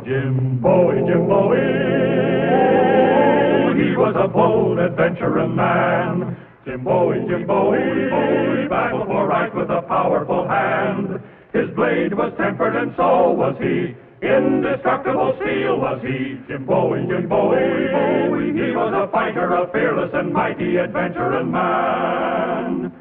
JimBowie. He was a bold adventuring man. JimBowie, battled for right with a powerful hand. His blade was tempered and so was he. Indestructible steel was he. JimBowie. He was a fighter, a fearless and mighty adventuring man.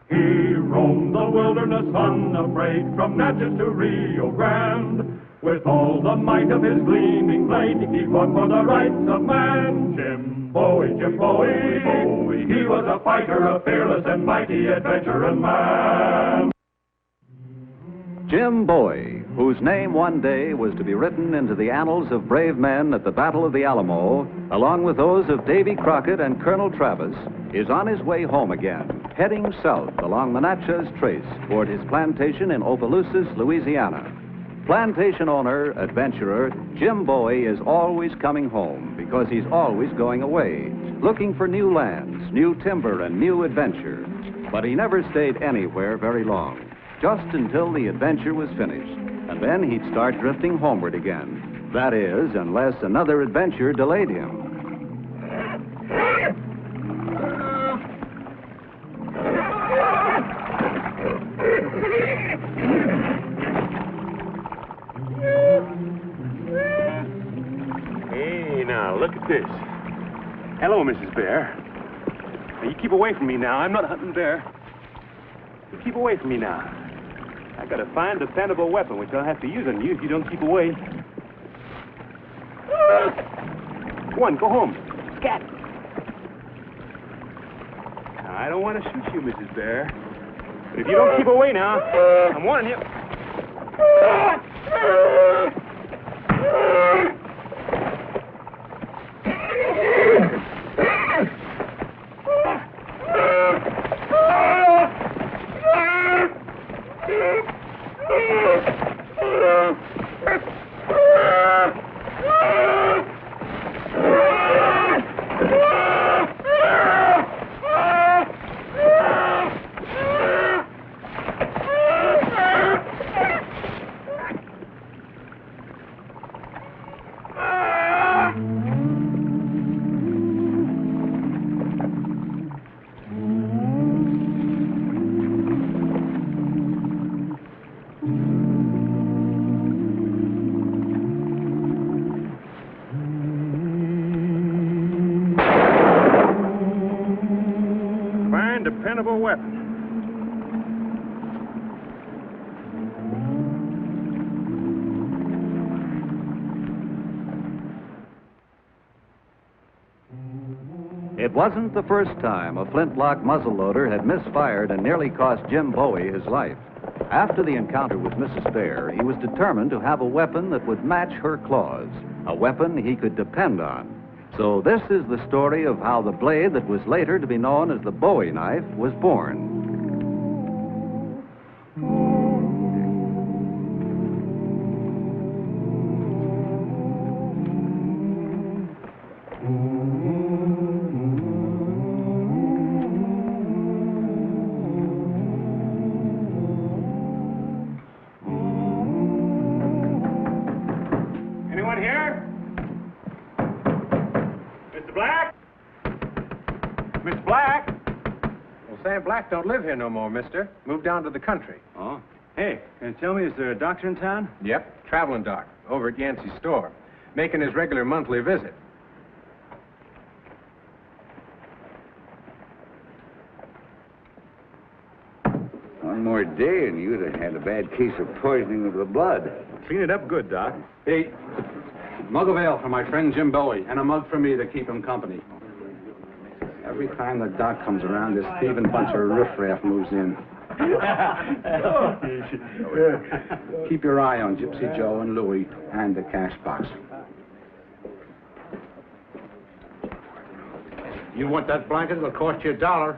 He roamed the wilderness unafraid, from Natchez to Rio Grande. With all the might of his gleaming blade, he fought for the rights of man. JimBowie. He was a fighter, a fearless and mighty adventuring man. JimBowie, whose name one day was to be written into the annals of brave men at the Battle of the Alamo, along with those of Davy Crockett and Colonel Travis, is on his way home again, heading south along the Natchez Trace toward his plantation in Opelousas, Louisiana. Plantation owner, adventurer, JimBowie is always coming home because he's always going away, looking for new lands, new timber, and new adventure. But he never stayed anywhere very long, just until the adventure was finished, and then he'd start drifting homeward again. That is, unless another adventure delayed him. Hey, now, look at this. Hello, Mrs. Bear. Now, you keep away from me now. I'm not hunting bear. You keep away from me now. I got a fine, dependable weapon, which I'll have to use on you if you don't keep away. Go on, go home. Scat. Now, I don't want to shoot you, Mrs. Bear. But if you don't keep away now, I'm warning you. Dependable weapon. It wasn't the first time a flintlock muzzleloader had misfired and nearly cost JimBowie his life. After the encounter with Mrs. Bear, he was determined to have a weapon that would match her claws, a weapon he could depend on. So this is the story of how the blade that was later to be known as the Bowie knife was born. Anyone here? Mr. Black? Miss Black? Well, Sam Black don't live here no more, mister. Moved down to the country. Oh. Hey, can you tell me, is there a doctor in town? Yep, traveling doc, over at Yancey's store, making his regular monthly visit. One more day and you'd have had a bad case of poisoning of the blood. Clean it up good, Doc. Hey, mug of ale for my friend JimBowie, and a mug for me to keep him company. Every time the doc comes around, this thieving bunch of riffraff moves in. Keep your eye on Gypsy Joe and Louie and the cash box. You want that blanket? It'll cost you $1.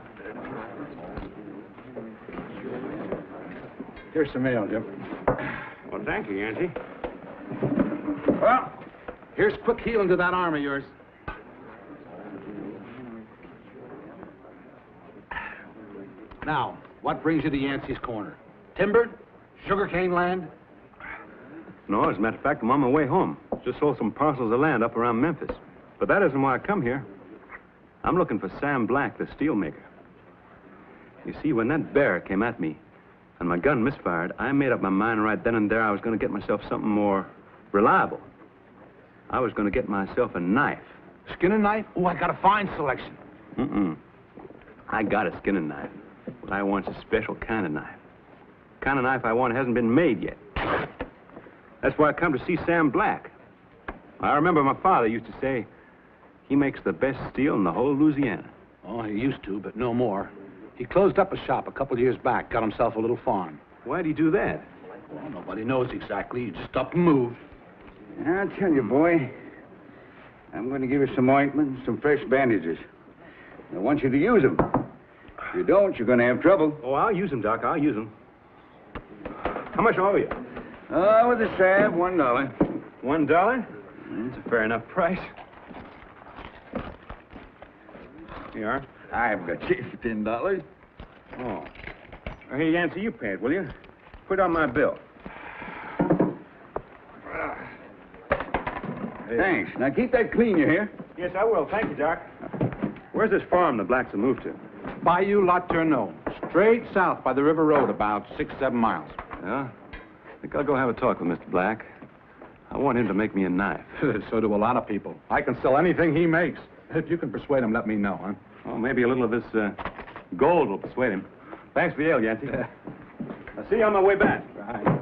Here's some mail, Jim. Well, thank you, Yancey. Well, here's quick healing to that arm of yours. Now, what brings you to Yancey's Corner? Timber? Sugarcane land? No, as a matter of fact, I'm on my way home. Just sold some parcels of land up around Memphis. But that isn't why I come here. I'm looking for Sam Black, the steel maker. You see, when that bear came at me and my gun misfired, I made up my mind right then and there I was going to get myself something more reliable. I was going to get myself a knife. Skinning knife? Oh, I got a fine selection. I got a skinning knife. What I want's a special kind of knife. The kind of knife I want hasn't been made yet. That's why I come to see Sam Black. I remember my father used to say he makes the best steel in the whole Louisiana. Oh, he used to, but no more. He closed up a shop a couple of years back, got himself a little farm. Why'd he do that? Well, nobody knows exactly. He just up and moved. I'll tell you, boy. I'm going to give you some ointment, some fresh bandages. I want you to use them. If you don't, you're going to have trouble. Oh, I'll use them, Doc. I'll use them. How much owe you? Oh, with a salve, $1. $1? That's a fair enough price. Here you are. I've got you $10. Oh. Here, Yancey, you pay it, will you? Put it on my bill. Thanks. Now keep that clean, you hear? Yes, I will. Thank you, Doc. Where's this farm the Blacks have moved to? Bayou La Tourneau. Straight south by the river road, about 6-7 miles. Yeah? I think I'll go have a talk with Mr. Black. I want him to make me a knife. So do a lot of people. I can sell anything he makes. If you can persuade him, let me know, huh? Well, maybe a little of this gold will persuade him. Thanks for the ale, Yancey. I'll see you on my way back. Right.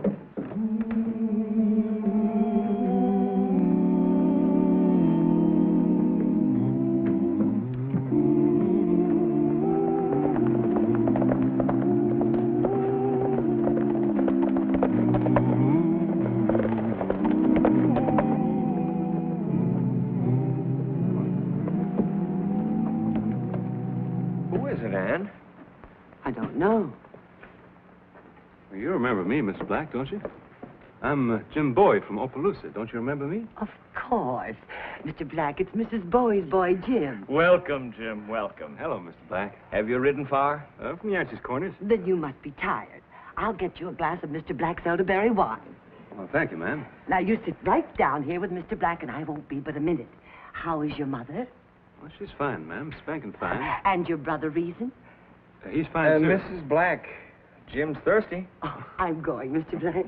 I don't know. Well, you remember me, Mr. Black, don't you? I'm Jim Bowie from Opelousas. Don't you remember me? Of course. Mr. Black, it's Mrs. Bowie's boy, Jim. Welcome, Jim, welcome. Hello, Mr. Black. Have you ridden far? From Yancey's Corners. Then you must be tired. I'll get you a glass of Mr. Black's elderberry wine. Well, thank you, ma'am. Now, you sit right down here with Mr. Black, and I won't be but a minute. How is your mother? Well, she's fine, ma'am. Spanking fine. And your brother Reason? He's fine, too. Mrs. Black, Jim's thirsty. Oh, I'm going, Mr. Black.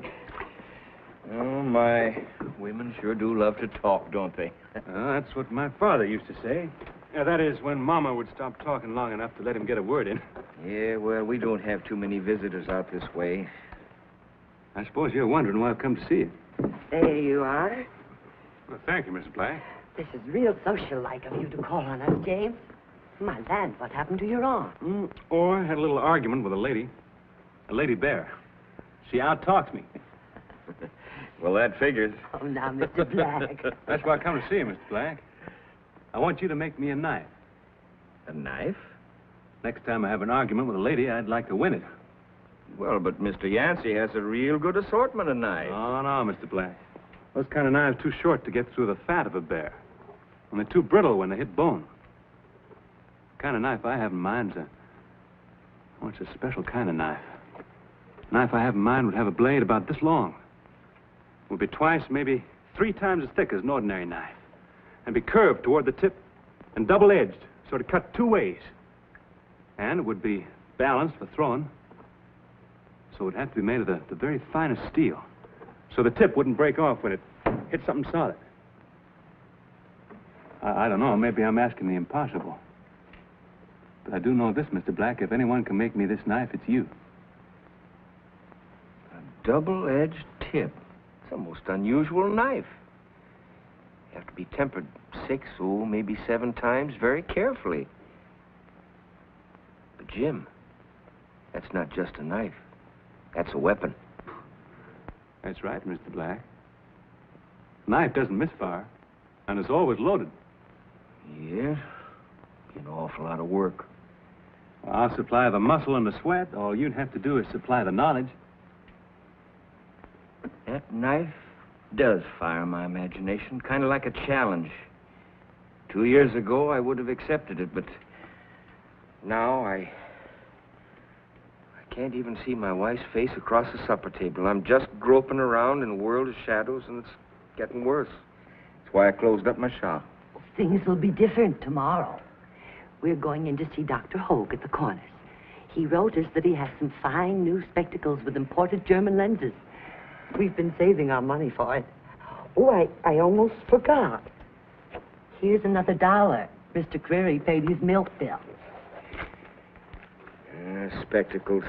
Oh, my. Women sure do love to talk, don't they? That's what my father used to say. That is, when Mama would stop talking long enough to let him get a word in. Yeah, well, we don't have too many visitors out this way. I suppose you're wondering why I've come to see you. There you are. Well, thank you, Mrs. Black. This is real social-like of you to call on us, James. My land, what happened to your arm? Or I had a little argument with a lady bear. She out-talks me. Well, that figures. Oh, now, Mr. Black. That's why I come to see you, Mr. Black. I want you to make me a knife. A knife? Next time I have an argument with a lady, I'd like to win it. Well, but Mr. Yancey has a real good assortment of knives. Oh, no, Mr. Black. Those kind of knives are too short to get through the fat of a bear. And they're too brittle when they hit bone. The kind of knife I have in mind is it's a special kind of knife. The knife I have in mind would have a blade about this long. Would be twice, maybe 3 times as thick as an ordinary knife. And be curved toward the tip and double-edged, so to cut 2 ways. And it would be balanced for throwing. So it would have to be made of the very finest steel. So the tip wouldn't break off when it hit something solid. I don't know, maybe I'm asking the impossible. But I do know this, Mr. Black, if anyone can make me this knife, it's you. A double-edged tip. It's a most unusual knife. You have to be tempered 6, maybe 7 times very carefully. But, Jim, that's not just a knife. That's a weapon. That's right, Mr. Black. Knife doesn't misfire, and it's always loaded. Yeah, an awful lot of work. Well, I'll supply the muscle and the sweat. All you'd have to do is supply the knowledge. That knife does fire my imagination, kind of like a challenge. 2 years ago, I would have accepted it, but now I can't even see my wife's face across the supper table. I'm just groping around in a world of shadows, and it's getting worse. why I closed up my shop. Things will be different tomorrow. We're going in to see Dr. Hogue at the Corners. He wrote us that he has some fine new spectacles with imported German lenses. We've been saving our money for it. Oh, I almost forgot. Here's another $1. Mr. Creary paid his milk bill. Spectacles.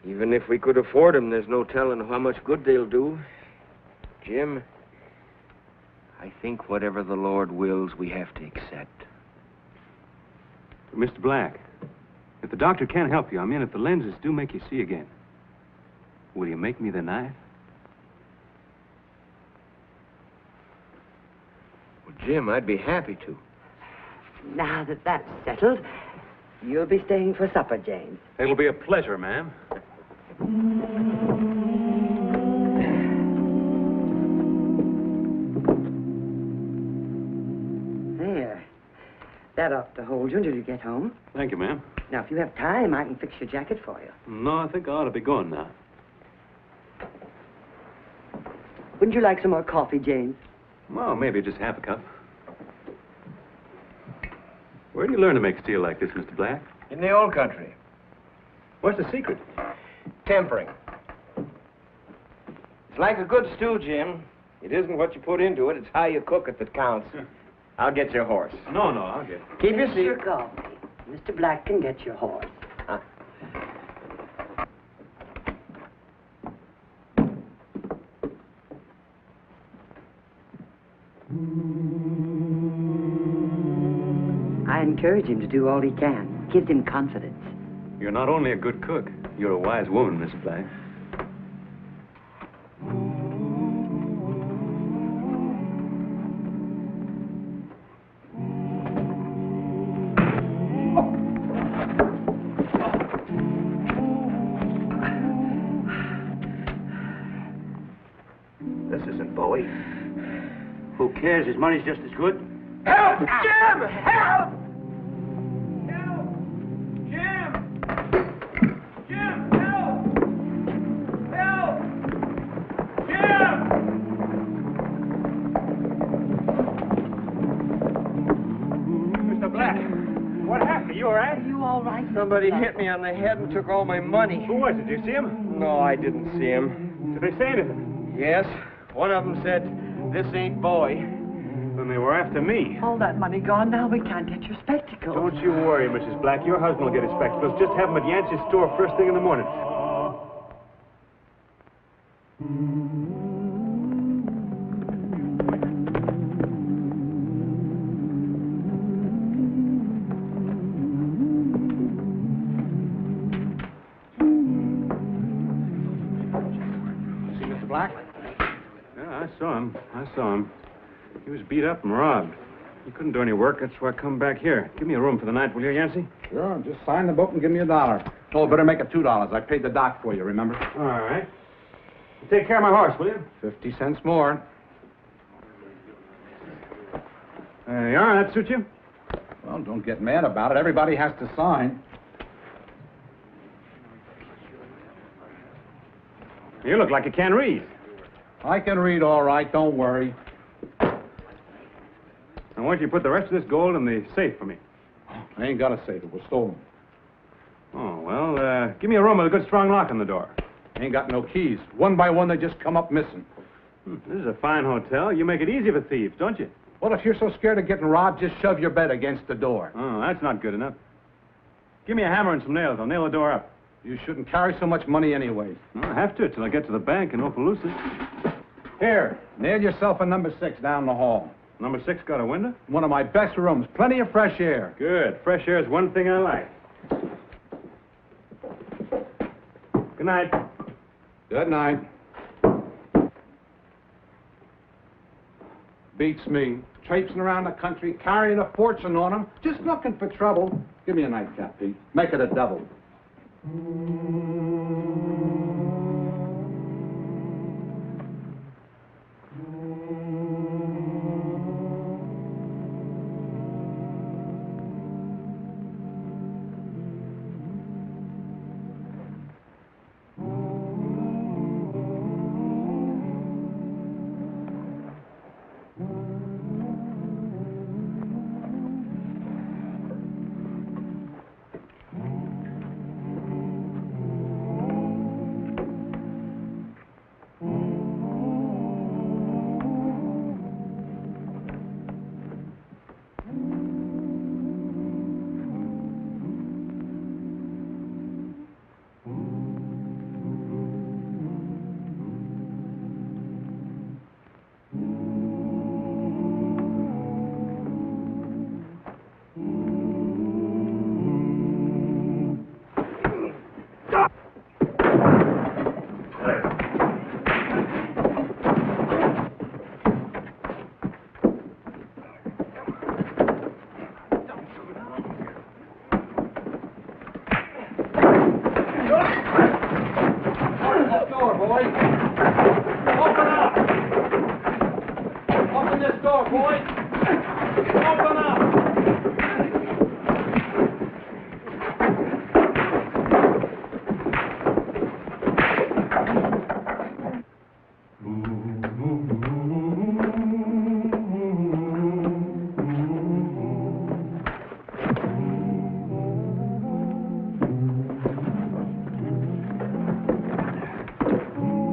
Even if we could afford them, there's no telling how much good they'll do. Jim, I think whatever the Lord wills, we have to accept. Mr. Black, if the doctor can't help you, I mean if the lenses do make you see again, will you make me the knife? Well, Jim, I'd be happy to. Now that that's settled, you'll be staying for supper, James. It'll be a pleasure, ma'am. There. That ought to hold you until you get home. Thank you, ma'am. Now, if you have time, I can fix your jacket for you. No, I think I ought to be going now. Wouldn't you like some more coffee, James? Well, maybe just half a cup. Where did you learn to make steel like this, Mr. Black? In the old country. What's the secret? Tempering. It's like a good stew, Jim. It isn't what you put into it, it's how you cook it that counts. I'll get your horse. No, I'll get it. Keep your seat. Mr. Coffee. Mr. Black can get your horse. Huh. I encourage him to do all he can. Gives him confidence. You're not only a good cook, you're a wise woman, Mrs. Black. This isn't Bowie. Who cares? His money's just as good. Help! Jim! Help! Help! Jim! Jim, help! Help! Jim! Mr. Black, what happened? You all right? Are you all right? Somebody hit me on the head and took all my money. Who was it? Did you see him? No, I didn't see him. Did they say anything? Yes, one of them said, "This ain't Bowie." Then they were after me. All that money gone now, we can't get your spectacles. Don't you worry, Mrs. Black. Your husband will get his spectacles. Just have them at Yancey's store first thing in the morning. See Mr. Black? Yeah, I saw him. He was beat up and robbed. He couldn't do any work. That's why I come back here. Give me a room for the night, will you, Yancey? Sure, just sign the book and give me $1. Oh, better make it $2. I paid the doc for you, remember? All right. You take care of my horse, will you? 50 cents more. There you are. That suit you? Well, don't get mad about it. Everybody has to sign. You look like you can't read. I can read all right, don't worry. I want you to put the rest of this gold in the safe for me. I ain't got a safe. It was stolen. Oh, well, give me a room with a good strong lock on the door. Ain't got no keys. One by one, they just come up missing. This is a fine hotel. You make it easy for thieves, don't you? Well, if you're so scared of getting robbed, just shove your bed against the door. Oh, that's not good enough. Give me a hammer and some nails. I'll nail the door up. You shouldn't carry so much money anyway. I have to till I get to the bank in Opelousas. Here, nail yourself a number 6 down the hall. Number 6 got a window? One of my best rooms. Plenty of fresh air. Good. Fresh air is one thing I like. Good night. Good night. Beats me. Traipsing around the country, carrying a fortune on him, just looking for trouble. Give me a nightcap, Pete. Make it a double. this door, boys. Open up.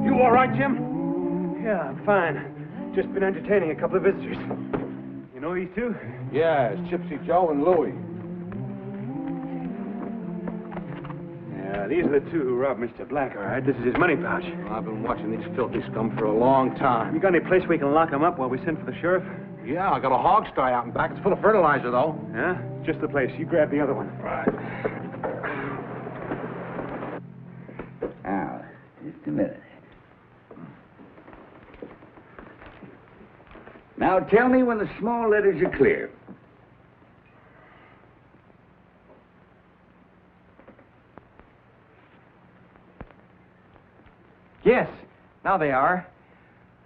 You all right, Jim? Yeah, I'm fine. Just been entertaining a couple of visitors. You know these two? Yeah, it's Gypsy Joe and Louie. Yeah, these are the two who robbed Mr. Black, all right? This is his money pouch. Well, I've been watching these filthy scum for a long time. You got any place where we can lock them up while we send for the sheriff? Yeah, I got a hog sty out in back. It's full of fertilizer, though. Yeah? Just the place. You grab the other one. Right. Now, just a minute. Now tell me when the small letters are clear. Yes, now they are.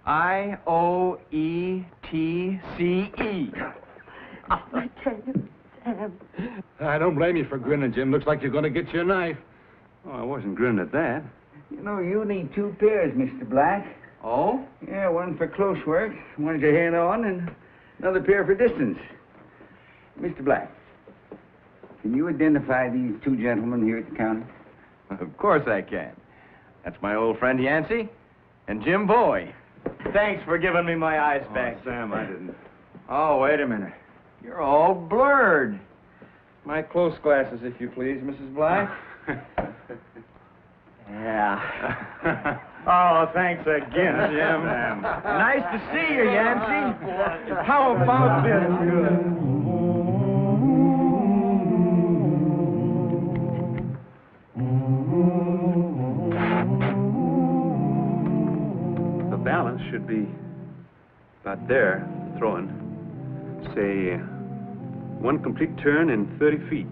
I-O-E-T-C-E. I tell you, Sam. I don't blame you for grinning, Jim. Looks like you're going to get your knife. Oh, I wasn't grinning at that. You know, you need 2 pairs, Mr. Black. Oh? Yeah, one for close work, one to hand on, and another pair for distance. Mr. Black, can you identify these 2 gentlemen here at the counter? Of course I can. That's my old friend Yancey and Jim Bowie. Thanks for giving me my eyes back. Sam, I didn't. Oh, wait a minute. You're all blurred. My close glasses, if you please, Mrs. Black. Yeah. Oh, thanks again, Jim. Nice to see you, Yancey. How about this? The balance should be about there, throwing. Say, 1 complete turn in 30 feet.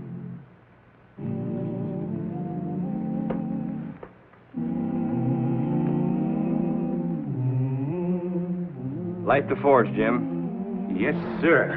Light the forge, Jim. Yes, sir.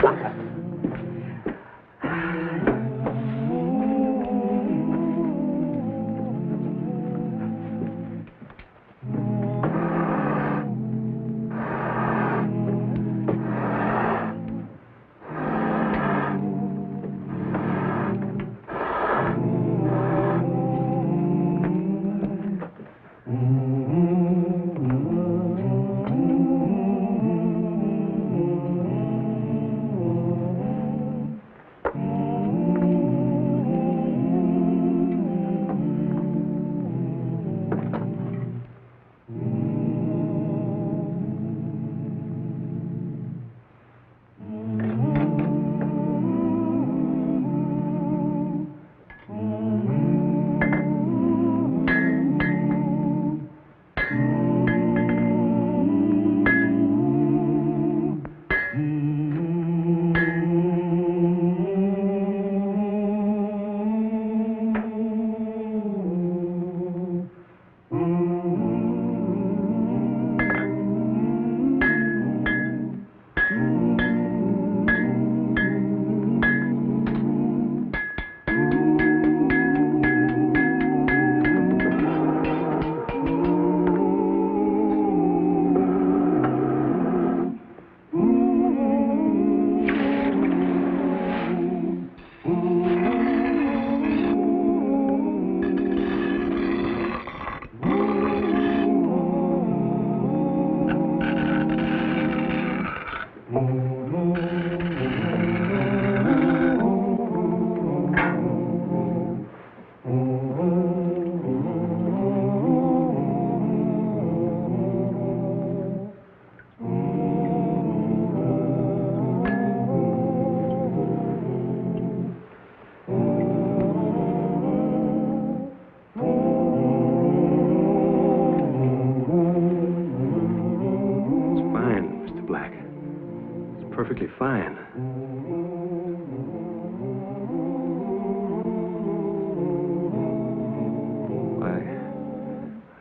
Perfectly fine.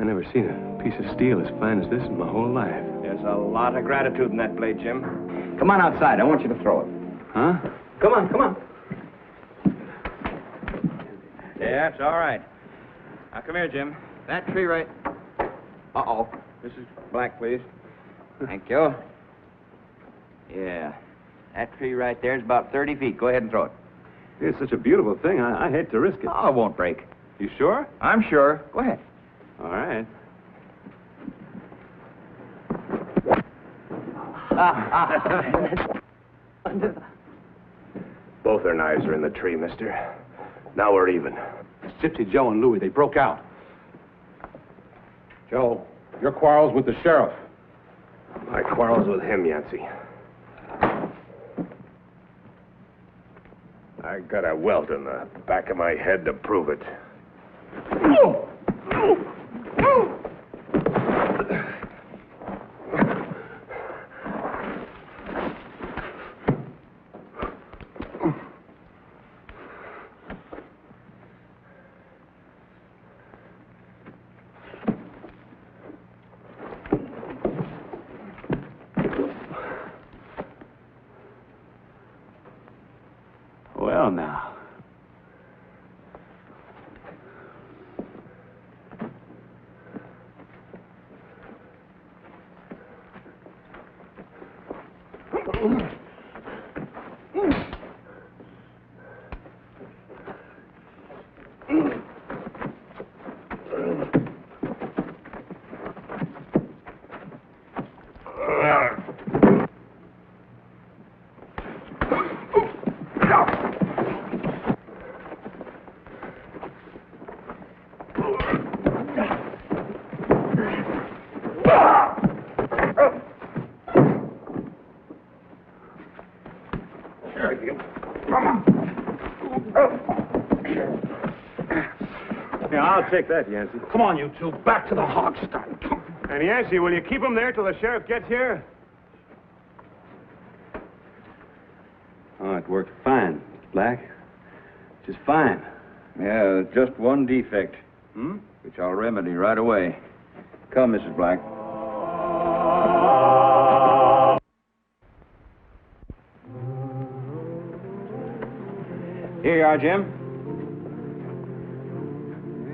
I never seen a piece of steel as fine as this in my whole life. There's a lot of gratitude in that blade, Jim. Come on outside. I want you to throw it. Huh? Come on, come on. Yeah, it's all right. Now, come here, Jim. That tree right... Uh-oh. Mrs. Black, please. Thank you. Yeah. That tree right there is about 30 feet. Go ahead and throw it. It's such a beautiful thing. I hate to risk it. Oh, it won't break. You sure? I'm sure. Go ahead. All right. Wonderful. Both their knives are in the tree, mister. Now we're even. Gypsy Joe and Louie, they broke out. Joe, your quarrel's with the sheriff. My quarrel's with him, Yancey. I got a welt in the back of my head to prove it. Well, now. Yeah, I'll take that, Yancey. Come on, you two. Back to the hog start. And Yancey, will you keep him there till the sheriff gets here? Oh, it worked fine, Black. Just fine. Yeah, just one defect. Which I'll remedy right away. Come, Mrs. Black. Here you are, Jim.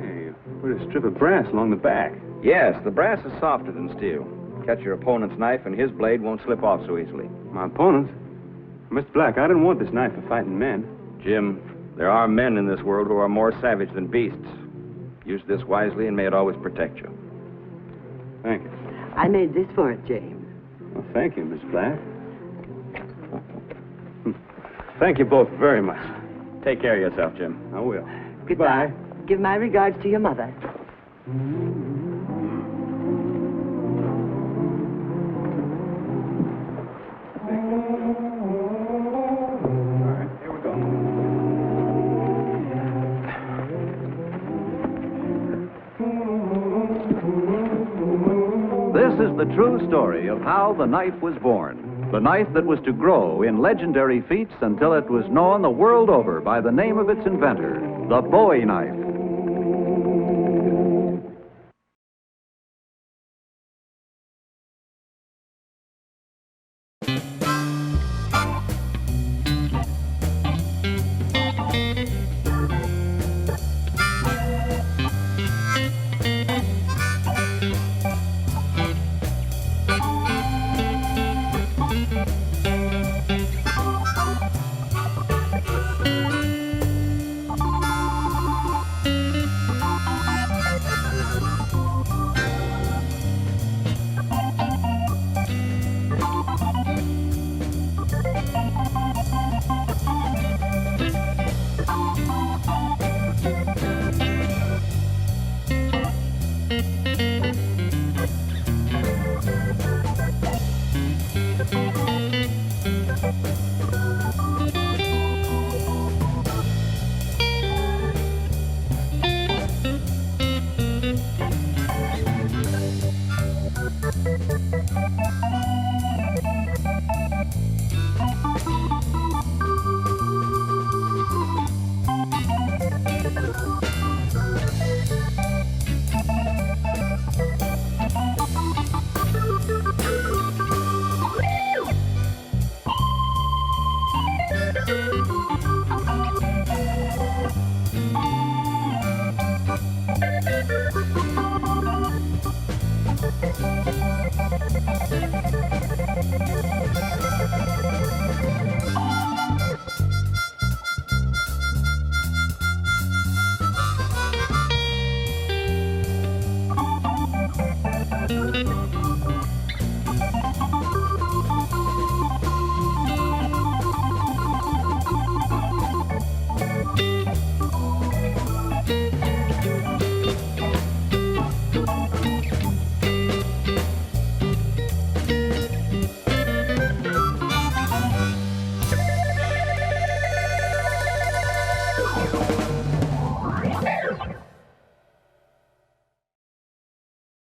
Hey, put a strip of brass along the back. Yes, the brass is softer than steel. Catch your opponent's knife, and his blade won't slip off so easily. My opponent? Mr. Black, I didn't want this knife for fighting men. Jim, there are men in this world who are more savage than beasts. Use this wisely, and may it always protect you. Thank you. I made this for it, James. Well, thank you, Miss Black. Thank you both very much. Take care of yourself, Jim. I will. Goodbye. Give my regards to your mother. This is the true story of how the knife was born. The knife that was to grow in legendary feats until it was known the world over by the name of its inventor, the Bowie knife. Thank you.